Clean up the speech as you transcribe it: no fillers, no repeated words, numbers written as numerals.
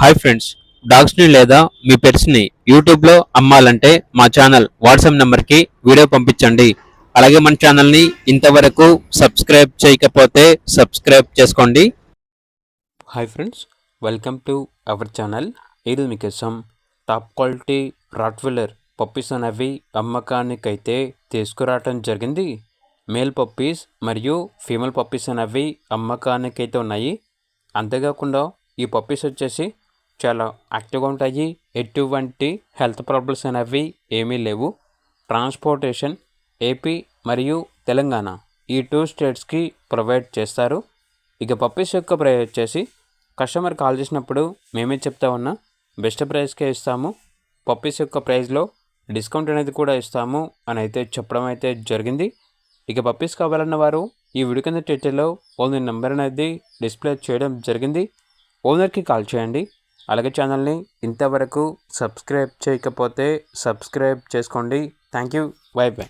Hi friends, డాగ్స్ని లేదా మీ పెట్స్ని యూట్యూబ్లో అమ్మాలంటే మా ఛానల్ వాట్సాప్ నెంబర్కి వీడియో పంపించండి. అలాగే మన ఛానల్ని ఇంతవరకు సబ్స్క్రైబ్ చేయకపోతే సబ్స్క్రైబ్ చేసుకోండి. Hi friends, welcome to our channel. ఈరోజు మీకోసం టాప్ క్వాలిటీ రాట్వెల్లర్ పప్పీస్ అనేవి అమ్మకానికైతే తీసుకురావటం జరిగింది. మేల్ పప్పీస్ మరియు ఫీమేల్ పప్పీస్ అనేవి అమ్మకానికైతే ఉన్నాయి. అంతేకాకుండా ఈ పప్పీస్ వచ్చేసి చాలా యాక్టివ్గా ఉంటాయి. ఎటువంటి హెల్త్ ప్రాబ్లమ్స్ అనేవి ఏమీ లేవు. ట్రాన్స్పోర్టేషన్ ఏపీ మరియు తెలంగాణ ఈ 2 స్టేట్స్కి ప్రొవైడ్ చేస్తారు. ఇక పప్పీస్ యొక్క ప్రైస్ వచ్చేసి కస్టమర్ కాల్ చేసినప్పుడు మేమే చెప్తా ఉన్నా బెస్ట్ ప్రైస్కే ఇస్తాము. పప్పీస్ యొక్క ప్రైస్లో డిస్కౌంట్ అనేది కూడా ఇస్తాము అని అయితే చెప్పడం అయితే జరిగింది. ఇక పప్పీస్ కావాలన్న వారు ఈ వీడియో కింద టైటిల్లో ఓనర్ నెంబర్ అనేది డిస్ప్లే చేయడం జరిగింది. ఓనర్కి కాల్ చేయండి. అలాగే ఛానల్ని ఇంతవరకు సబ్స్క్రైబ్ చేయకపోతే సబ్స్క్రైబ్ చేసుకోండి. Thank you. By by.